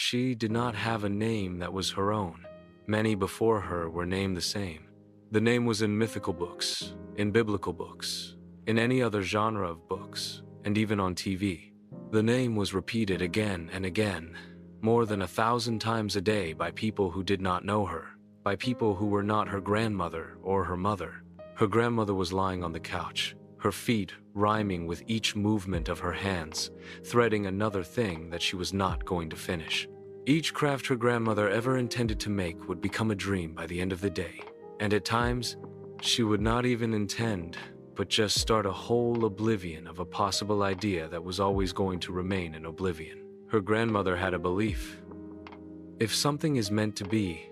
She did not have a name that was her own. Many before her were named the same. The name was in mythical books, in biblical books, in any other genre of books, and even on TV. The name was repeated again and again, more than 1,000 times a day by people who did not know her, by people who were not her grandmother or her mother. Her grandmother was lying on the couch, her feet rhyming with each movement of her hands, threading another thing that she was not going to finish. Each craft her grandmother ever intended to make would become a dream by the end of the day. And at times, she would not even intend, but just start a whole oblivion of a possible idea that was always going to remain in oblivion. Her grandmother had a belief. If something is meant to be,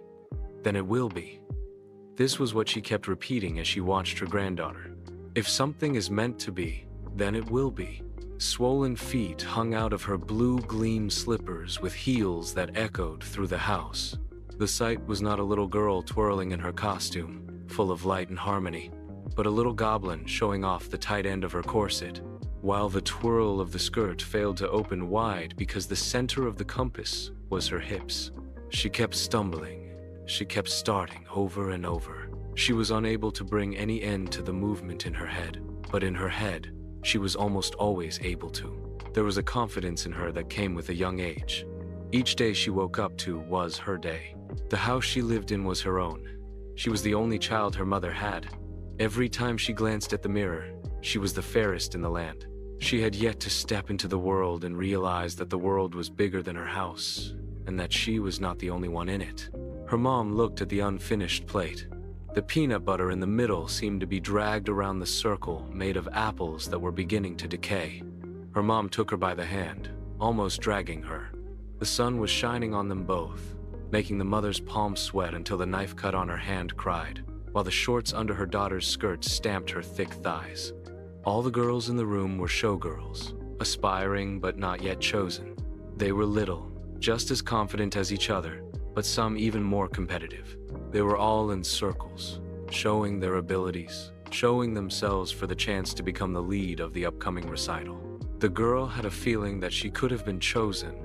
then it will be. This was what she kept repeating as she watched her granddaughter. If something is meant to be, then it will be. Swollen feet hung out of her blue gleam slippers with heels that echoed through the house. The sight was not a little girl twirling in her costume, full of light and harmony, but a little goblin showing off the tight end of her corset, while the twirl of the skirt failed to open wide because the center of the compass was her hips. She kept stumbling. She kept starting over and over. She was unable to bring any end to the movement in her head, but in her head, she was almost always able to. There was a confidence in her that came with a young age. Each day she woke up to was her day. The house she lived in was her own. She was the only child her mother had. Every time she glanced at the mirror, she was the fairest in the land. She had yet to step into the world and realize that the world was bigger than her house, and that she was not the only one in it. Her mom looked at the unfinished plate. The peanut butter in the middle seemed to be dragged around the circle made of apples that were beginning to decay. Her mom took her by the hand, almost dragging her. The sun was shining on them both, making the mother's palms sweat until the knife cut on her hand cried, while the shorts under her daughter's skirt stamped her thick thighs. All the girls in the room were showgirls, aspiring but not yet chosen. They were little, just as confident as each other, but some even more competitive. They were all in circles, showing their abilities, showing themselves for the chance to become the lead of the upcoming recital. The girl had a feeling that she could have been chosen.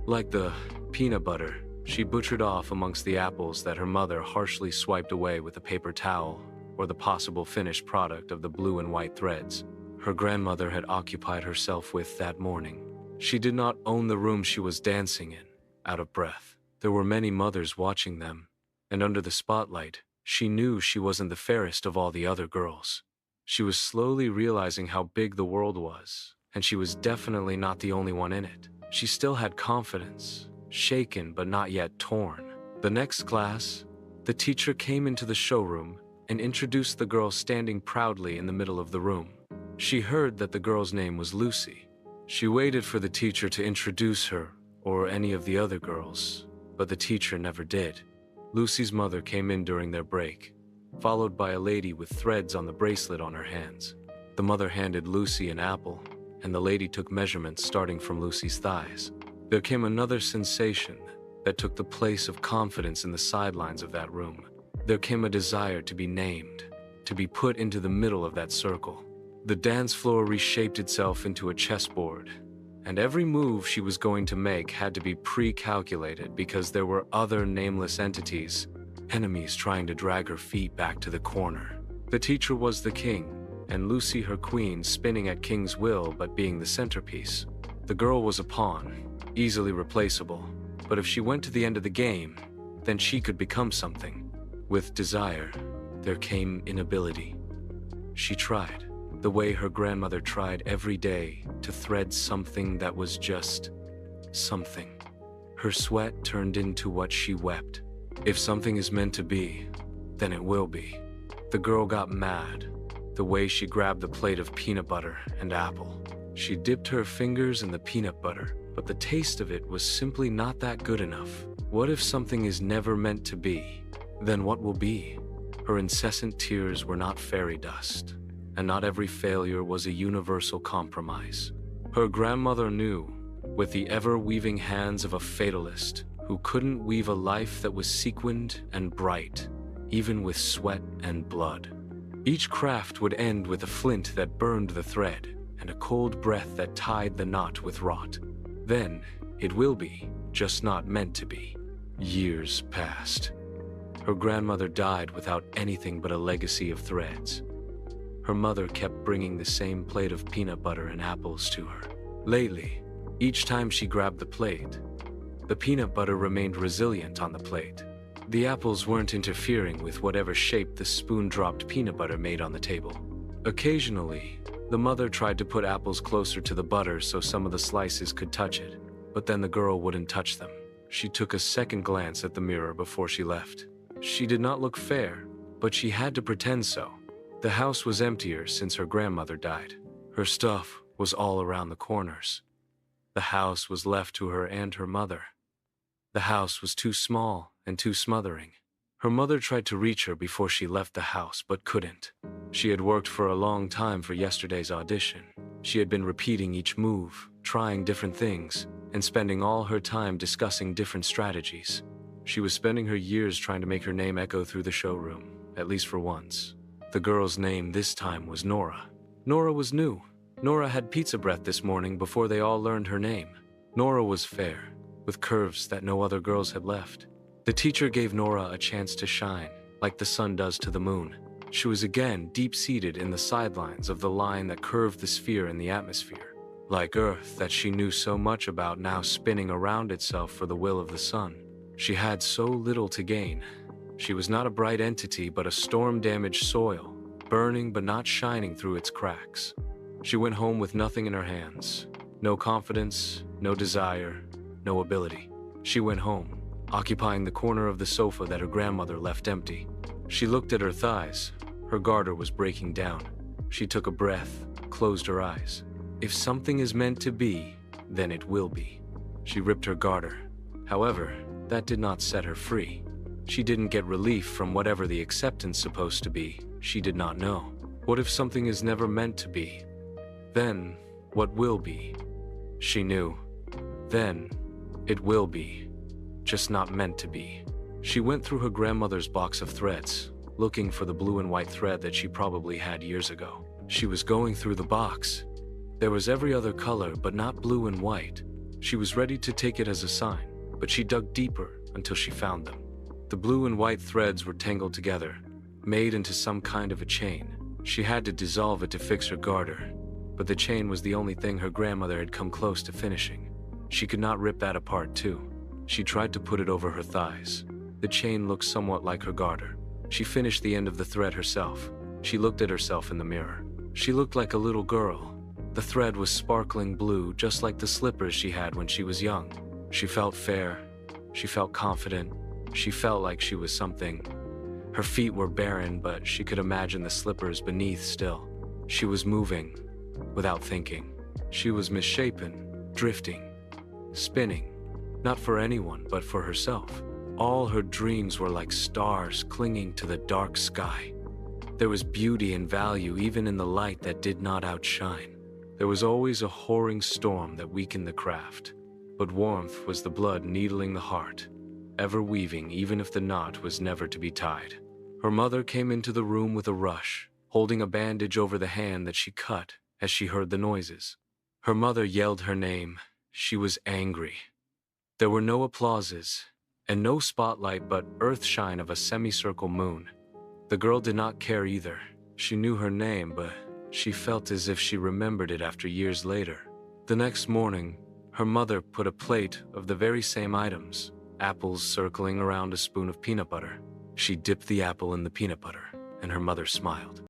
Like the peanut butter, she butchered off amongst the apples that her mother harshly swiped away with a paper towel, or the possible finished product of the blue and white threads her grandmother had occupied herself with that morning. She did not own the room she was dancing in, out of breath. There were many mothers watching them, and under the spotlight, she knew she wasn't the fairest of all the other girls. She was slowly realizing how big the world was, and she was definitely not the only one in it. She still had confidence, shaken but not yet torn. The next class, the teacher came into the showroom and introduced the girl standing proudly in the middle of the room. She heard that the girl's name was Lucy. She waited for the teacher to introduce her or any of the other girls, but the teacher never did. Lucy's mother came in during their break, followed by a lady with threads on the bracelet on her hands. The mother handed Lucy an apple, and the lady took measurements starting from Lucy's thighs. There came another sensation that took the place of confidence in the sidelines of that room. There came a desire to be named, to be put into the middle of that circle. The dance floor reshaped itself into a chessboard, and every move she was going to make had to be pre-calculated because there were other nameless entities, enemies trying to drag her feet back to the corner. The teacher was the king, and Lucy her queen, spinning at king's will but being the centerpiece. The girl was a pawn, easily replaceable, but if she went to the end of the game, then she could become something. With desire, there came inability. She tried, the way her grandmother tried every day, to thread something that was just something. Her sweat turned into what she wept. If something is meant to be, then it will be. The girl got mad, the way she grabbed the plate of peanut butter and apple. She dipped her fingers in the peanut butter, but the taste of it was simply not that good enough. What if something is never meant to be? Then what will be? Her incessant tears were not fairy dust, and not every failure was a universal compromise. Her grandmother knew, with the ever-weaving hands of a fatalist who couldn't weave a life that was sequined and bright, even with sweat and blood. Each craft would end with a flint that burned the thread, and a cold breath that tied the knot with rot. Then, It will be, just not meant to be. Years passed. Her grandmother died without anything but a legacy of threads. Her mother kept bringing the same plate of peanut butter and apples to her. Lately, each time she grabbed the plate, the peanut butter remained resilient on the plate. The apples weren't interfering with whatever shape the spoon-dropped peanut butter made on the table. Occasionally, the mother tried to put apples closer to the butter so some of the slices could touch it, but then the girl wouldn't touch them. She took a second glance at the mirror before she left. She did not look fair, but she had to pretend so. The house was emptier since her grandmother died. Her stuff was all around the corners. The house was left to her and her mother. The house was too small and too smothering. Her mother tried to reach her before she left the house, but couldn't. She had worked for a long time for yesterday's audition. She had been repeating each move, trying different things, and spending all her time discussing different strategies. She was spending her years trying to make her name echo through the showroom, at least for once. The girl's name this time was Nora. Nora was new. Nora had pizza breath this morning before they all learned her name. Nora was fair, with curves that no other girls had left. The teacher gave Nora a chance to shine, like the sun does to the moon. She was again deep-seated in the sidelines of the line that curved the sphere in the atmosphere. Like Earth that she knew so much about now spinning around itself for the will of the sun. She had so little to gain. She was not a bright entity but a storm-damaged soil, burning but not shining through its cracks. She went home with nothing in her hands. No confidence, no desire, no ability. She went home, occupying the corner of the sofa that her grandmother left empty. She looked at her thighs. Her garter was breaking down. She took a breath, closed her eyes. If something is meant to be, then it will be. She ripped her garter. However, that did not set her free. She didn't get relief from whatever the acceptance supposed to be. She did not know. What if something is never meant to be? Then, what will be? She knew. Then, it will be. Just not meant to be. She went through her grandmother's box of threads, looking for the blue and white thread that she probably had years ago. She was going through the box. There was every other color, but not blue and white. She was ready to take it as a sign, but she dug deeper until she found them. The blue and white threads were tangled together, made into some kind of a chain. She had to dissolve it to fix her garter, but the chain was the only thing her grandmother had come close to finishing. She could not rip that apart too. She tried to put it over her thighs. The chain looked somewhat like her garter. She finished the end of the thread herself. She looked at herself in the mirror. She looked like a little girl. The thread was sparkling blue, just like the slippers she had when she was young. She felt fair. She felt confident. She felt like she was something. Her feet were barren, but she could imagine the slippers beneath still. She was moving, without thinking. She was misshapen, drifting, spinning, not for anyone, but for herself. All her dreams were like stars clinging to the dark sky. There was beauty and value even in the light that did not outshine. There was always a whoring storm that weakened the craft, but warmth was the blood needling the heart, ever weaving even if the knot was never to be tied. Her mother came into the room with a rush, holding a bandage over the hand that she cut as she heard the noises. Her mother yelled her name. She was angry. There were no applauses, and no spotlight but earthshine of a semicircle moon. The girl did not care either. She knew her name, but she felt as if she remembered it after years later. The next morning, her mother put a plate of the very same items, apples circling around a spoon of peanut butter. She dipped the apple in the peanut butter, and her mother smiled.